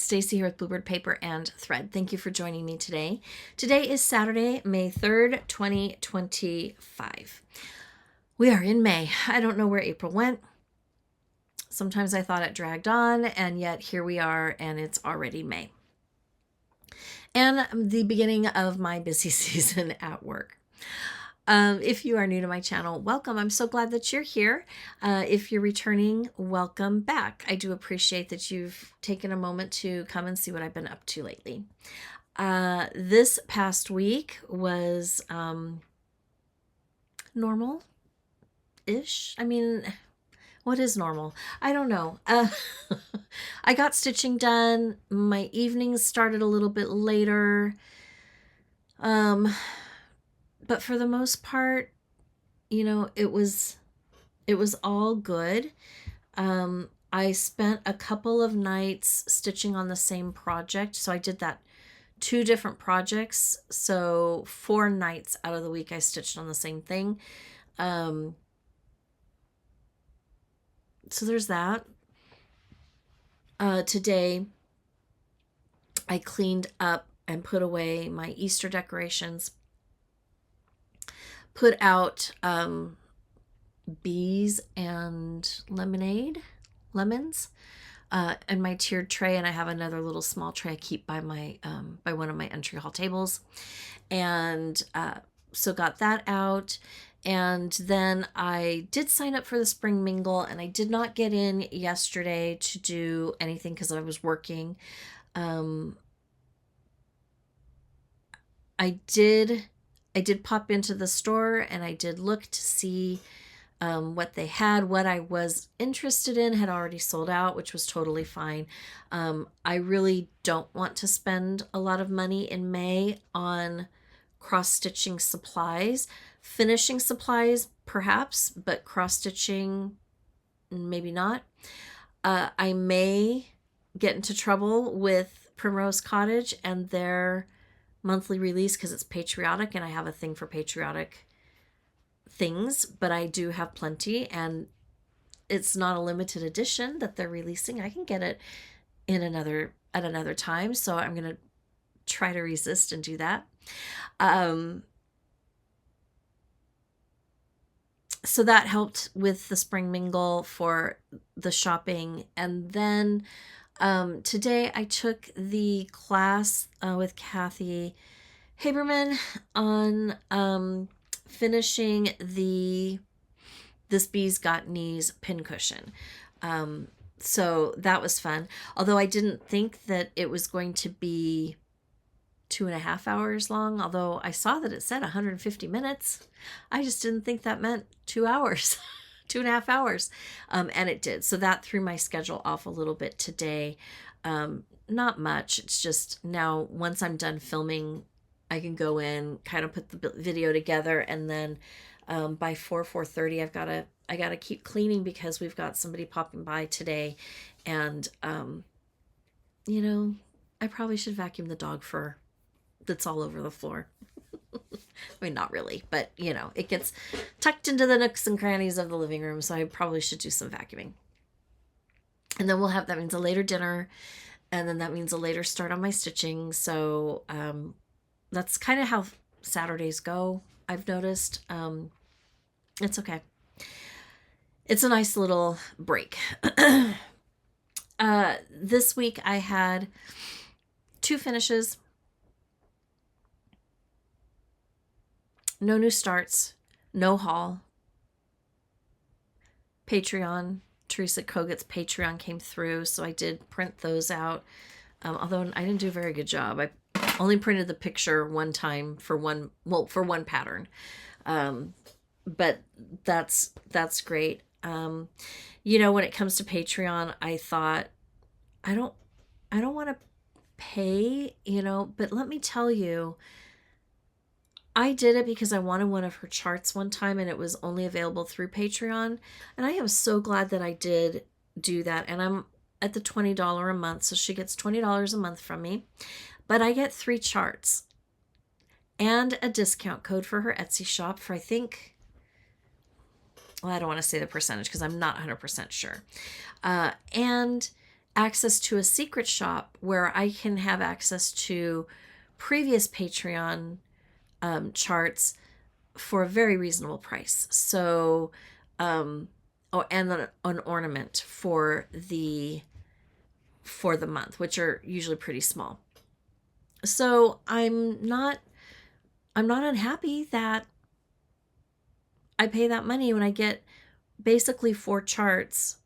Stacy here with Bluebird Paper and Thread. Thank you for joining me today. Today is Saturday, May 3rd, 2025. We are in May. I don't know where April went. Sometimes I thought it dragged on, and yet here we are, and it's already May. And the beginning of my busy season at work. If you are new to my channel, welcome. I'm so glad that you're here. If you're returning, welcome back. I do appreciate that you've taken a moment to come and see what I've been up to lately. This past week was normal-ish. I mean, what is normal? I don't know. I got stitching done. My evenings started a little bit later. But for the most part, you know, it was all good. I spent a couple of nights stitching on the same project. So I did that 2 different projects. So 4 nights out of the week I stitched on the same thing. So there's that. Today I cleaned up and put away my Easter decorations. Put out bees and lemons in my tiered tray, and I have another little small tray I keep by my by one of my entry hall tables, and so got that out. And then I did sign up for the spring mingle, and I did not get in yesterday to do anything because I was working. I did pop into the store, and I did look to see what they had. What I was interested in had already sold out, which was totally fine. I really don't want to spend a lot of money in May on cross-stitching supplies. Finishing supplies, perhaps, but cross-stitching, maybe not. I may get into trouble with Primrose Cottage and their monthly release because it's patriotic, and I have a thing for patriotic things, but I do have plenty, and it's not a limited edition that they're releasing. I can get it in at another time, so I'm going to try to resist and do that. So that helped with the spring mingle for the shopping. And then today I took the class with Kathy Haberman on finishing This Bee's Got Knees pincushion. So that was fun. Although I didn't think that it was going to be 2.5 hours long, although I saw that it said 150 minutes. I just didn't think that meant 2 hours, 2.5 hours. And it did. So that threw my schedule off a little bit today. Not much. It's just now once I'm done filming, I can go in, kind of put the video together, and then by 4:30 I gotta keep cleaning because we've got somebody popping by today, and you know, I probably should vacuum the dog fur that's all over the floor. I mean, not really, but you know, it gets tucked into the nooks and crannies of the living room, so I probably should do some vacuuming. And then that means a later dinner, and then that means a later start on my stitching. So that's kind of how Saturdays go, I've noticed. It's okay. It's a nice little break. This week I had 2 finishes. No new starts, no haul. Patreon, Teresa Kogut's Patreon came through, so I did print those out. Although I didn't do a very good job. I only printed the picture one time for one pattern. But that's great. You know, when it comes to Patreon, I thought I don't want to pay, you know, but let me tell you, I did it because I wanted one of her charts one time, and it was only available through Patreon. And I am so glad that I did do that. And I'm at the $20 a month, so she gets $20 a month from me. But I get 3 charts and a discount code for her Etsy shop for, I think, well, I don't want to say the percentage because I'm not 100% sure. And access to a secret shop where I can have access to previous Patreon charts for a very reasonable price. So, and an ornament for the month, which are usually pretty small. So I'm not unhappy that I pay that money when I get basically 4 charts,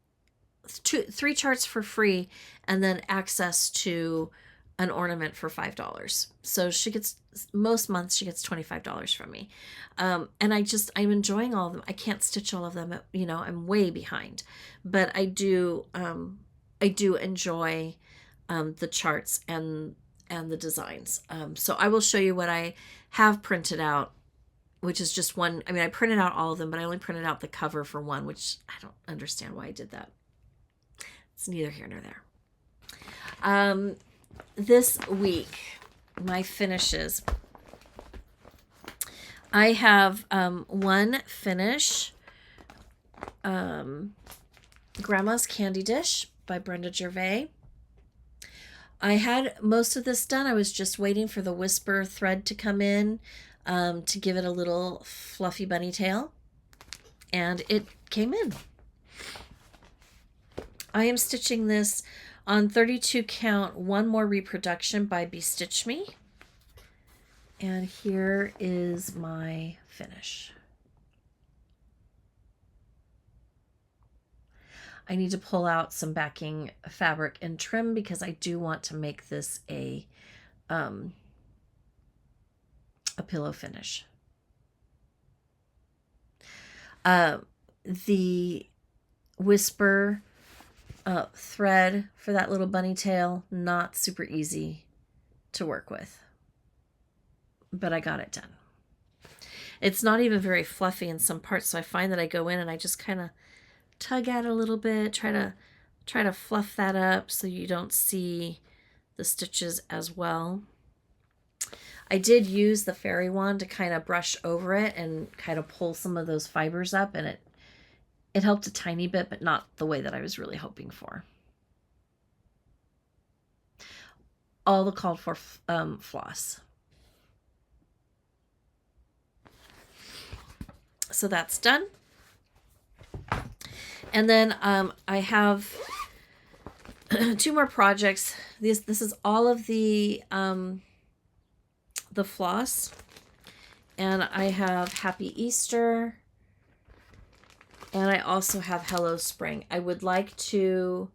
3 charts for free, and then access to an ornament for $5. So she gets, most months she gets $25 from me. And I'm enjoying all of them. I can't stitch all of them. I'm way behind, but I do enjoy the charts and the designs. So I will show you what I have printed out, which is just one. I mean, I printed out all of them, but I only printed out the cover for one, which I don't understand why I did that. It's neither here nor there. This week, my finishes. I have one finish, Grandma's Candy Dish by Brenda Gervais. I had most of this done. I was just waiting for the whisper thread to come in to give it a little fluffy bunny tail. And it came in. I am stitching this on 32 count, one more reproduction by Bestitch Me. And here is my finish. I need to pull out some backing fabric and trim because I do want to make this a pillow finish. The whisper thread for that little bunny tail, not super easy to work with, but I got it done. It's not even very fluffy in some parts, so I find that I go in and I just kind of tug at it a little bit, try to fluff that up so you don't see the stitches as well. I did use the fairy wand to kind of brush over it and kind of pull some of those fibers up, and it helped a tiny bit, but not the way that I was really hoping for. All the called for floss. So that's done. And then I have 2 more projects. This is all of the floss. And I have Happy Easter. And I also have Hello Spring. I would like to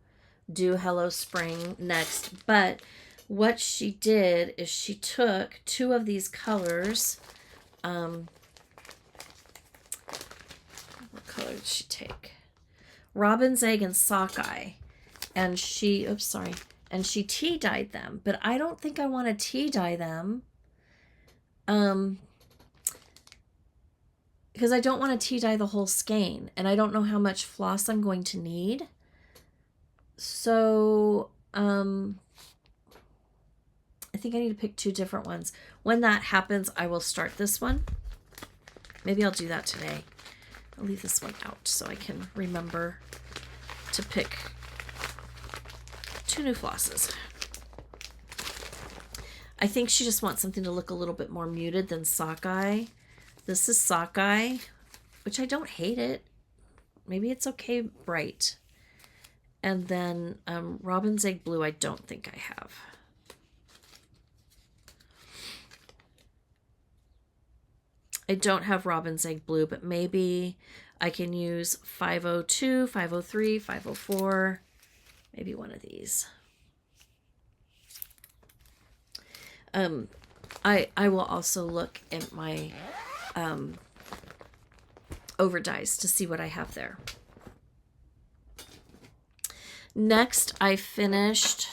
do Hello Spring next, but what she did is she took 2 of these colors. What color did she take? Robin's Egg and Sockeye. And she, and she tea dyed them, but I don't think I want to tea dye them. Because I don't want to tea dye the whole skein, and I don't know how much floss I'm going to need. So, I think I need to pick 2 different ones. When that happens, I will start this one. Maybe I'll do that today. I'll leave this one out so I can remember to pick 2 new flosses. I think she just wants something to look a little bit more muted than Sockeye. This is Sockeye, which I don't hate it. Maybe it's okay bright. And then Robin's Egg Blue, I don't think I have. I don't have Robin's Egg Blue, but maybe I can use 502, 503, 504, maybe one of these. I will also look at my overdyes to see what I have there. Next, I finished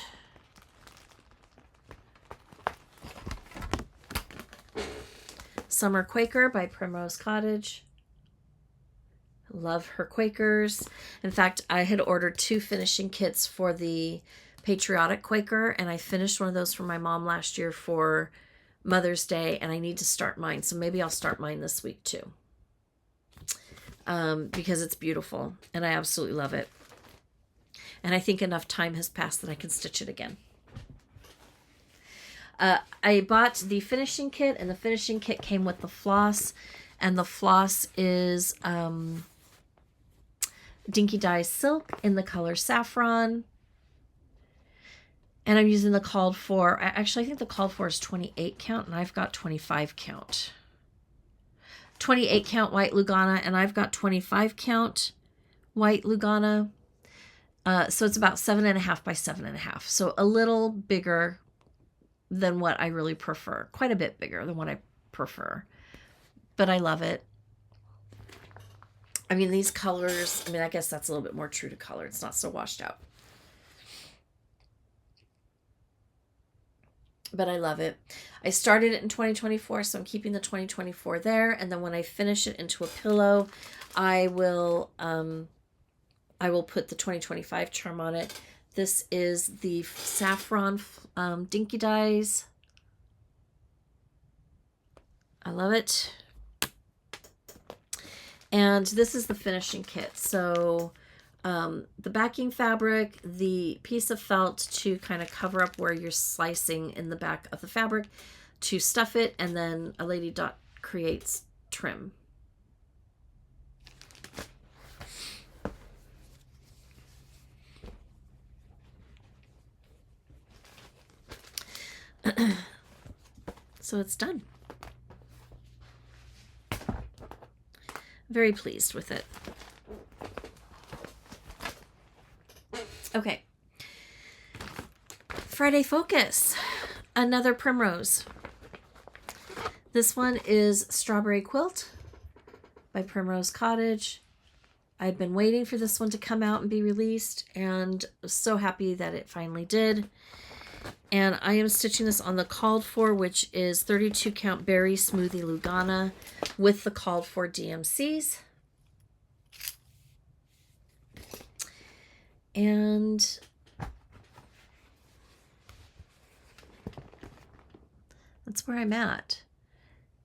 Summer Quaker by Primrose Cottage. Love her Quakers. In fact, I had ordered 2 finishing kits for the Patriotic Quaker, and I finished one of those for my mom last year for Mother's Day, and I need to start mine. So maybe I'll start mine this week too. Because it's beautiful, and I absolutely love it. And I think enough time has passed that I can stitch it again. I bought the finishing kit, and the finishing kit came with the floss, and the floss is Dinky Dye Silk in the color Saffron. And I'm using the called for, actually I think the called for is 28 count, and I've got 25 count. 28 count white Lugana, and I've got 25 count white Lugana. So it's about 7.5 by 7.5. So a little bigger than what I really prefer. Quite a bit bigger than what I prefer. But I love it. I mean, these colors, I mean, I guess that's a little bit more true to color. It's not so washed out. But I love it. I started it in 2024, so I'm keeping the 2024 there. And then when I finish it into a pillow, I will put the 2025 charm on it. This is the Saffron Dinky Dyes. I love it. And this is the finishing kit. So the backing fabric, the piece of felt to kind of cover up where you're slicing in the back of the fabric to stuff it, and then a Lady Dot Creates trim. So it's done. Very pleased with it. Okay. Friday Focus. Another Primrose. This one is Strawberry Quilt by Primrose Cottage. I'd been waiting for this one to come out and be released, and was so happy that it finally did. And I am stitching this on the called for, which is 32 count Berry Smoothie Lugana with the called for DMCs. And that's where I'm at.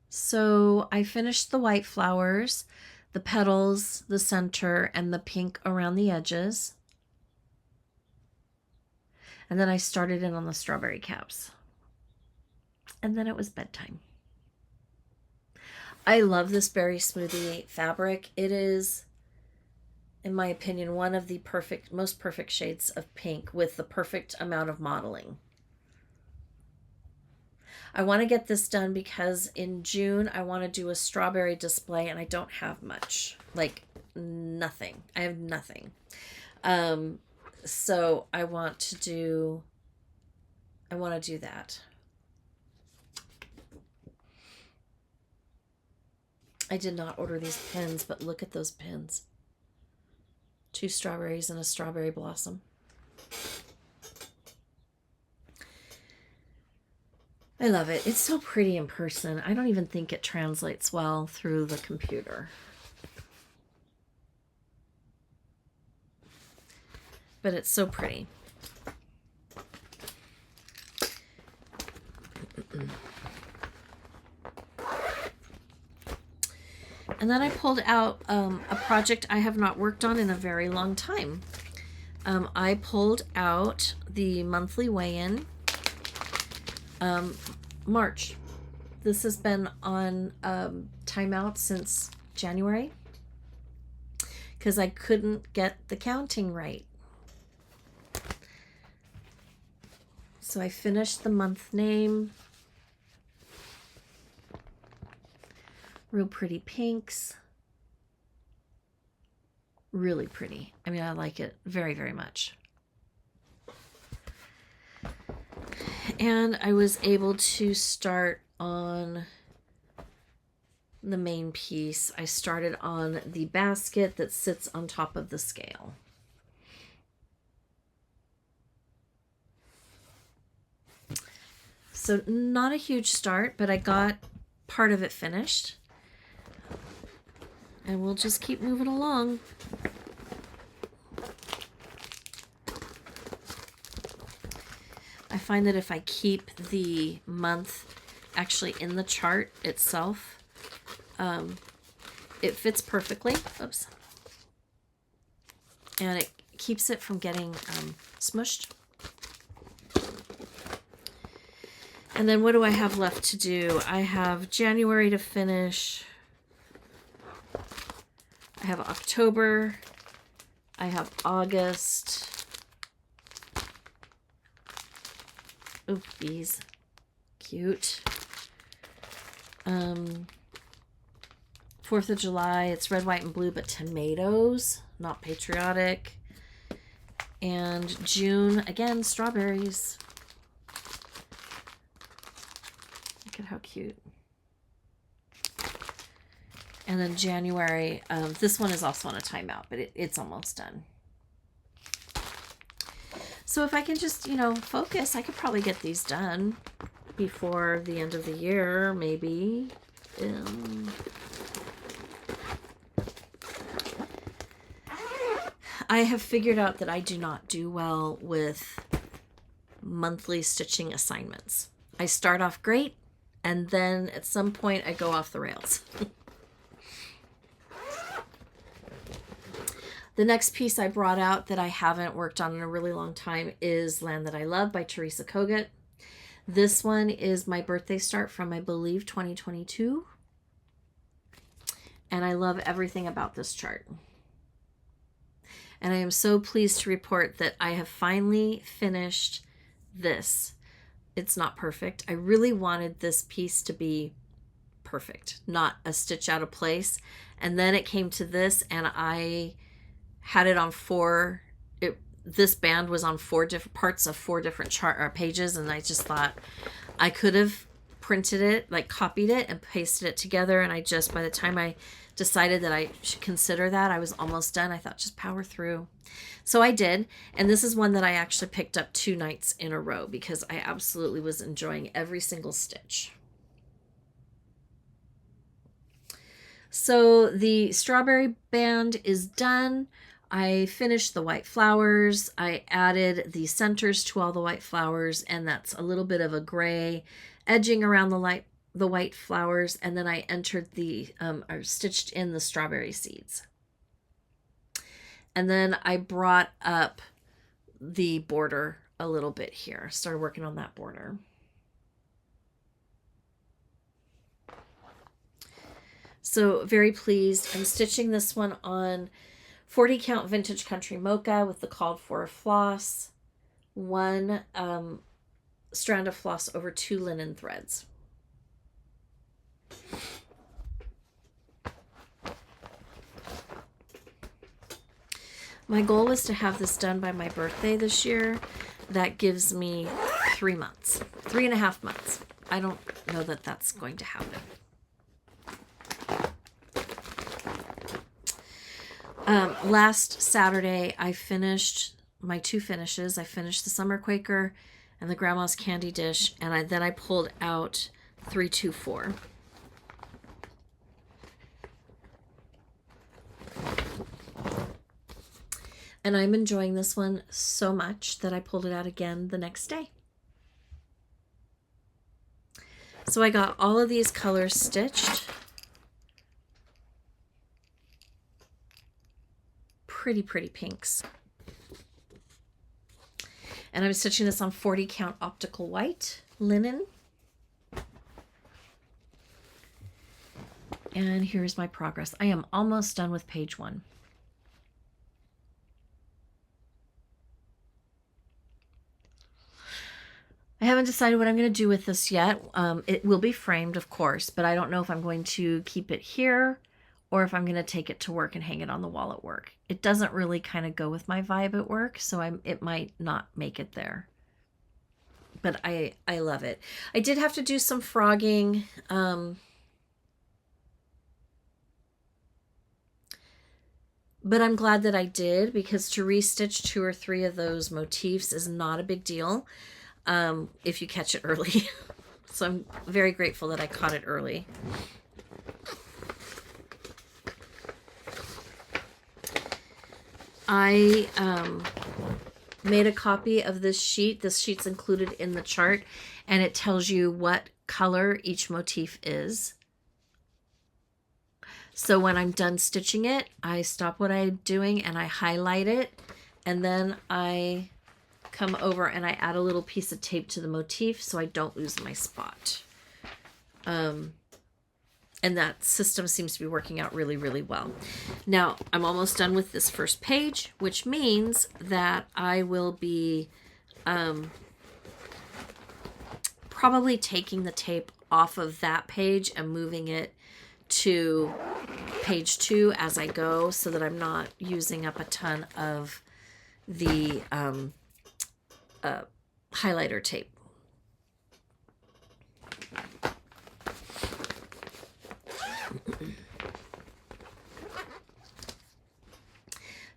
So I finished the white flowers, the petals, the center, and the pink around the edges. And then I started in on the strawberry caps. And then it was bedtime. I love this Berry Smoothie fabric. It is, in my opinion, one of the most perfect shades of pink with the perfect amount of modeling. I want to get this done because in June I want to do a strawberry display, and I don't have much. Like nothing. I have nothing. So I want to do that. I did not order these pins, but look at those pins. 2 strawberries and a strawberry blossom. I love it. It's so pretty in person. I don't even think it translates well through the computer. But it's so pretty. And then I pulled out a project I have not worked on in a very long time. I pulled out the monthly weigh-in, March. This has been on timeout since January because I couldn't get the counting right. So I finished the month name. Real pretty pinks. Really pretty. I mean, I like it very, very much. And I was able to start on the main piece. I started on the basket that sits on top of the scale. So not a huge start, but I got part of it finished. And we'll just keep moving along. I find that if I keep the month actually in the chart itself, it fits perfectly. Oops. And it keeps it from getting smushed. And then what do I have left to do? I have January to finish. I have October. I have August. Oh, bees. Cute. 4th of July, it's red, white, and blue, but tomatoes, not patriotic. And June, again, strawberries. Look at how cute. And then January, this one is also on a timeout, but it's almost done. So if I can just, you know, focus, I could probably get these done before the end of the year, maybe. I have figured out that I do not do well with monthly stitching assignments. I start off great, and then at some point I go off the rails. The next piece I brought out that I haven't worked on in a really long time is Land That I Love by Teresa Kogut. This one is my birthday start from, I believe, 2022. And I love everything about this chart. And I am so pleased to report that I have finally finished this. It's not perfect. I really wanted this piece to be perfect, not a stitch out of place. And then it came to this, and I had it on this band was on 4 different parts of 4 different pages, and I just thought I could have printed it, like copied it and pasted it together, and by the time I decided that I should consider that, I was almost done. I thought, just power through. So I did, and this is one that I actually picked up 2 nights in a row because I absolutely was enjoying every single stitch. So the strawberry band is done. I finished the white flowers. I added the centers to all the white flowers, and that's a little bit of a gray edging around the white flowers, and then I entered or stitched in the strawberry seeds. And then I brought up the border a little bit here. Started working on that border. So very pleased. I'm stitching this one on 40 count vintage country mocha with the called for floss, 1 strand of floss over 2 linen threads. My goal was to have this done by my birthday this year. That gives me 3 months, 3.5 months. I don't know that that's going to happen. Last Saturday, I finished my 2 finishes. I finished the Summer Quaker and the Grandma's Candy Dish, and then I pulled out 324. And I'm enjoying this one so much that I pulled it out again the next day. So I got all of these colors stitched. Pretty pinks. And I'm stitching this on 40 count optical white linen. And here's my progress. I am almost done with page 1. I haven't decided what I'm going to do with this yet. It will be framed, of course, but I don't know if I'm going to keep it here or if I'm going to take it to work and hang it on the wall at work. It doesn't really kind of go with my vibe at work, so it might not make it there. But I love it. I did have to do some frogging. But I'm glad that I did, because to restitch 2 or 3 of those motifs is not a big deal if you catch it early. So I'm very grateful that I caught it early. I made a copy of this sheet. This sheet's included in the chart, and it tells you what color each motif is. So when I'm done stitching it, I stop what I'm doing and I highlight it And then I come over and I add a little piece of tape to the motif so I don't lose my spot. And that system seems to be working out really, really well. Now, I'm almost done with this first page, which means that I will be probably taking the tape off of that page and moving it to page 2 as I go, so that I'm not using up a ton of the highlighter tape.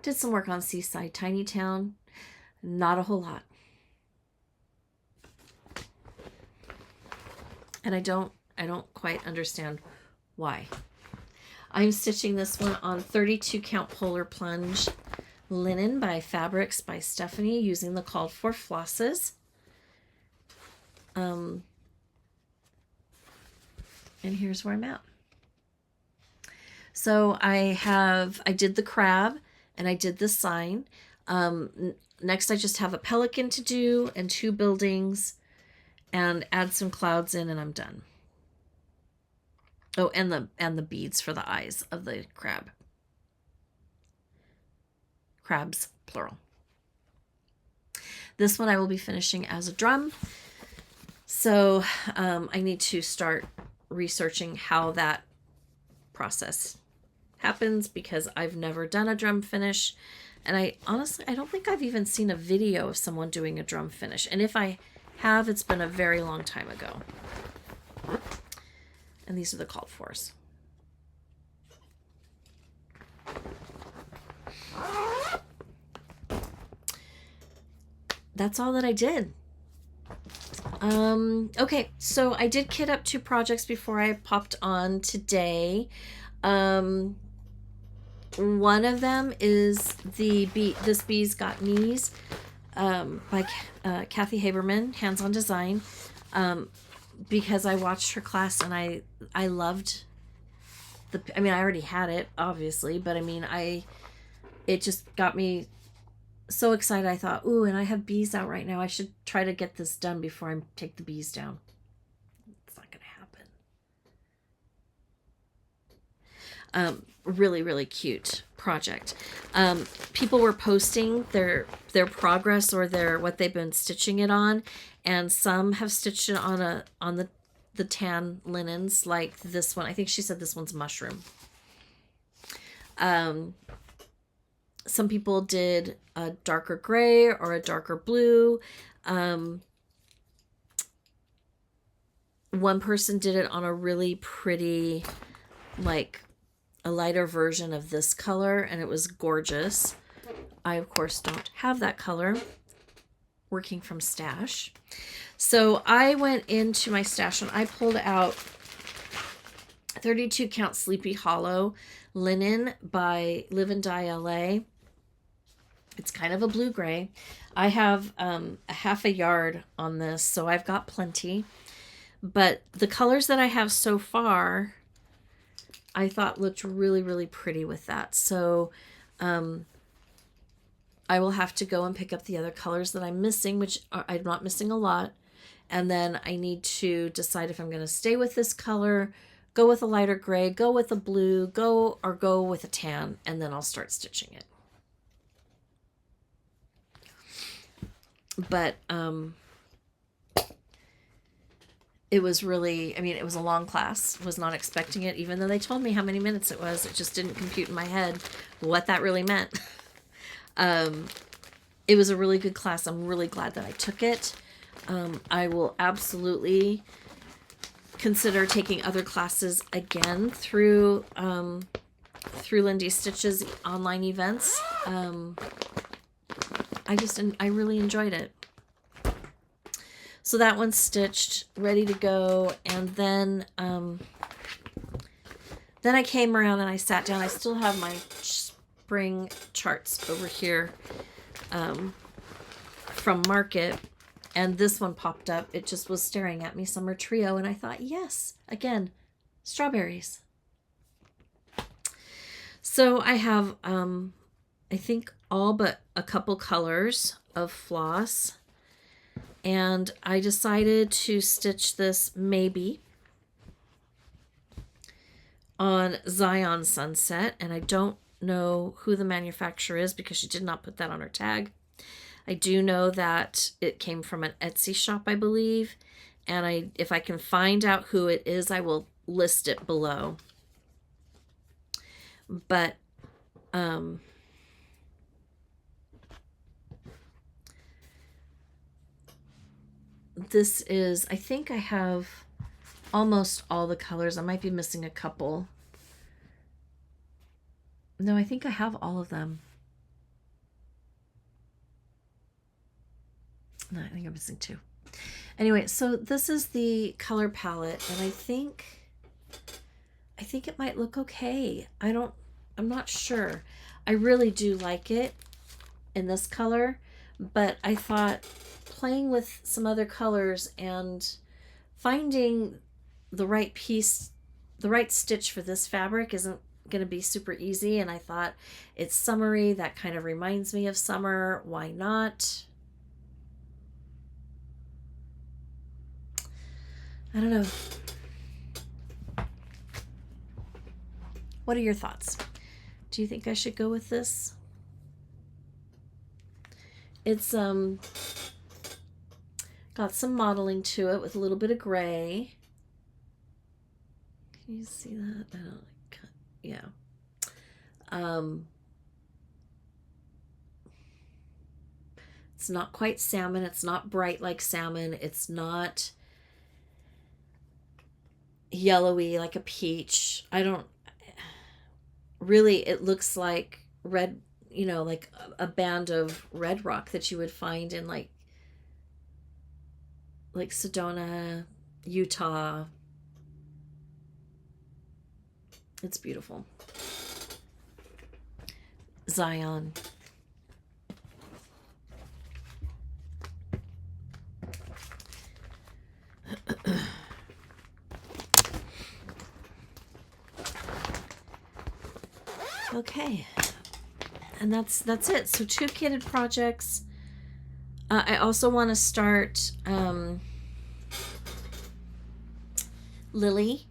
Did some work on Seaside Tiny Town. Not a whole lot. And I don't quite understand why. I'm stitching this one on 32 count polar plunge linen by Fabrics by Stephanie, using the called for flosses. And here's where I'm at. So I did the crab and I did the sign. Next I just have a pelican to do and 2 buildings and add some clouds in, and I'm done. Oh, and the beads for the eyes of the crab. Crabs, plural. This one I will be finishing as a drum. So I need to start researching how that process happens, because I've never done a drum finish. And I don't think I've even seen a video of someone doing a drum finish. And if I have, it's been a very long time ago. And these are the called fors. That's all that I did. Okay, so I did kit up 2 projects before I popped on today. One of them is This Bee's Got Knees by Kathy Haberman, Hands-On Design, because I watched her class and I loved I already had it, obviously, but it just got me so excited. I thought, ooh, and I have bees out right now. I should try to get this done before I take the bees down. It's not going to happen. Really, really cute project. People were posting their progress or what they've been stitching it on, and some have stitched it on the tan linens, like this one. I think she said this one's mushroom. Some people did a darker gray or a darker blue. One person did it on a really pretty, like a lighter version of this color, and it was gorgeous. I, of course, don't have that color, working from stash. So I went into my stash and I pulled out 32 count Sleepy Hollow linen by Live and Die LA. It's kind of a blue-gray. I have a half a yard on this, so I've got plenty. But the colors that I have so far, I thought looked really, really pretty with that. So I will have to go and pick up the other colors that I'm missing, which I'm not missing a lot. And then I need to decide if I'm going to stay with this color, go with a lighter gray, go with a blue, go with a tan, and then I'll start stitching it. But it was really, it was a long class. Was not expecting it, even though they told me how many minutes it was. It just didn't compute in my head what that really meant. It was a really good class. I'm really glad that I took it. I will absolutely consider taking other classes again through Lindy Stitch's online events. I really enjoyed it. So that one's stitched, ready to go. And then I came around and I sat down. I still have my spring charts over here from Market. And this one popped up. It just was staring at me, Summer Trio. And I thought, yes, again, strawberries. So I have I think all but a couple colors of floss. And I decided to stitch this maybe on Zion Sunset. And I don't know who the manufacturer is because she did not put that on her tag. I do know that it came from an Etsy shop, I believe. And if I can find out who it is, I will list it below. But this is, I think I have almost all the colors. I might be missing a couple. No, I think I have all of them. No, I think I'm missing two. Anyway, so this is the color palette, and I think it might look okay. I'm not sure. I really do like it in this color, but I thought playing with some other colors and finding the right piece, the right stitch for this fabric isn't going to be super easy. And I thought it's summery. That kind of reminds me of summer. Why not? I don't know. What are your thoughts? Do you think I should go with this? It's got some modeling to it with a little bit of gray. Can you see that? I don't like, yeah. It's not quite salmon. It's not bright like salmon. It's not yellowy like a peach. I don't really, it looks like red, you know, like a band of red rock that you would find in like Sedona, Utah. It's beautiful. Zion. Okay, and that's it. So 2 kitted projects. I also want to start Lily,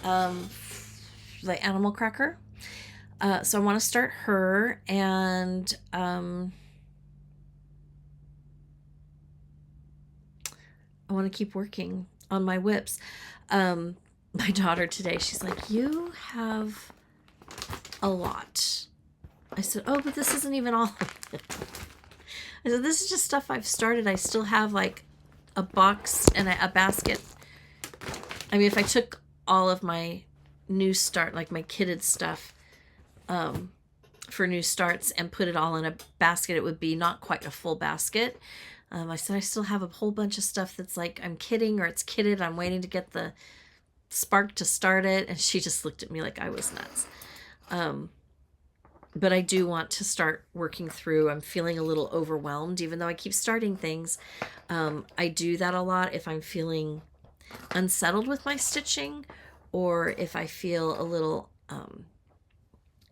the animal cracker. So I want to start her, and I want to keep working on my whips. My daughter today, she's like, "You have a lot." I said, "Oh, but this isn't even all." I said, "This is just stuff I've started. I still have like a box and a basket." I mean, if I took all of my new start, like my kitted stuff for new starts and put it all in a basket, it would be not quite a full basket. I said, I still have a whole bunch of stuff that's like I'm kidding or it's kitted. I'm waiting to get the spark to start it. And she just looked at me like I was nuts. But I do want to start working through. I'm feeling a little overwhelmed, even though I keep starting things. I do that a lot if I'm feeling unsettled with my stitching, or if I feel a little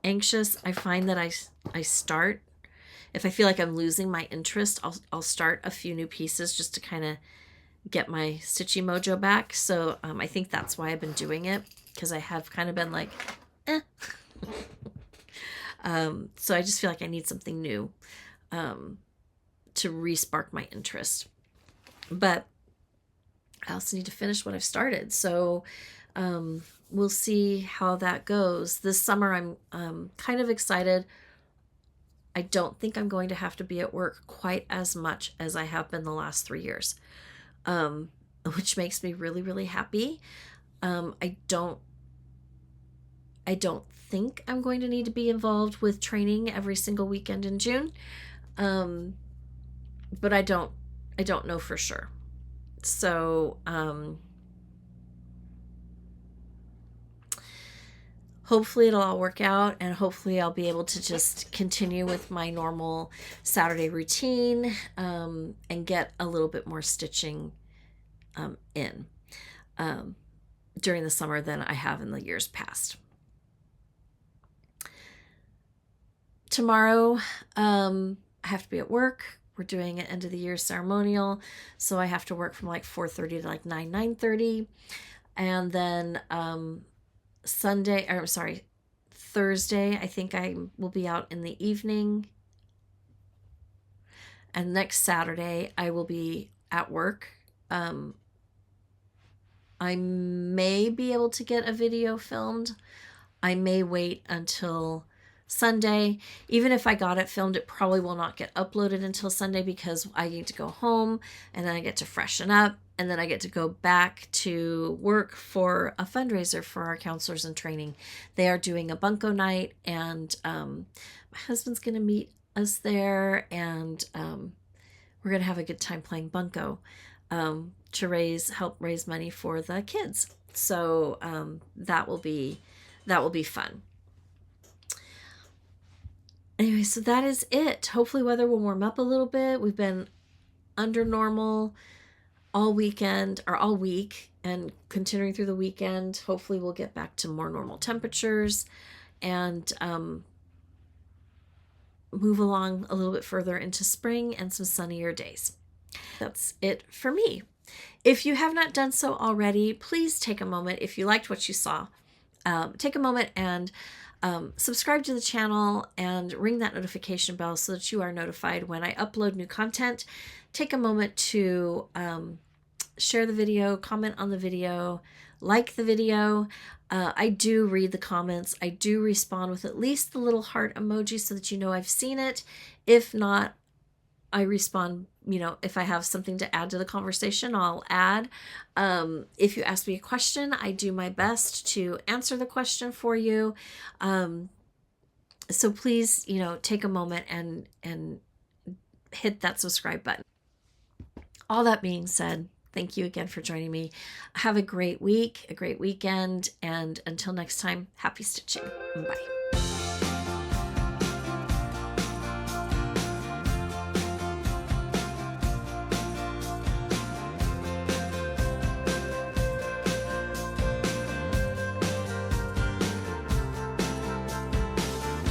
anxious. I find that I start, if I feel like I'm losing my interest, I'll start a few new pieces just to kind of get my stitchy mojo back. So I think that's why I've been doing it, because I have kind of been like, eh. So I just feel like I need something new to re-spark my interest. But I also need to finish what I've started. So we'll see how that goes. This summer I'm kind of excited. I don't think I'm going to have to be at work quite as much as I have been the last 3 years, which makes me really, really happy. I don't think I'm going to need to be involved with training every single weekend in June. But I don't know for sure. So, hopefully it'll all work out, and hopefully I'll be able to just continue with my normal Saturday routine, and get a little bit more stitching, in, during the summer than I have in the years past. Tomorrow, I have to be at work. We're doing an end of the year ceremonial, so I have to work from like 4:30 to like 9:30. And then Thursday, I think I will be out in the evening. And next Saturday, I will be at work. I may be able to get a video filmed. I may wait until Sunday. Even if I got it filmed, it probably will not get uploaded until Sunday because I need to go home and then I get to freshen up and then I get to go back to work for a fundraiser for our counselors in training. They are doing a bunco night, and my husband's going to meet us there, and we're going to have a good time playing bunco to help raise money for the kids. So that will be fun. Anyway, so that is it. Hopefully weather will warm up a little bit. We've been under normal all weekend or all week and continuing through the weekend. Hopefully we'll get back to more normal temperatures and move along a little bit further into spring and some sunnier days. That's it for me. If you have not done so already, please take a moment. If you liked what you saw, take a moment and subscribe to the channel and ring that notification bell so that you are notified when I upload new content. Take a moment to share the video, comment on the video, like the video. I do read the comments. I do respond with at least the little heart emoji so that you know I've seen it. If not, I respond, if I have something to add to the conversation, I'll add. If you ask me a question, I do my best to answer the question for you. So please, take a moment and hit that subscribe button. All that being said, thank you again for joining me. Have a great week, a great weekend, and until next time, happy stitching. Bye.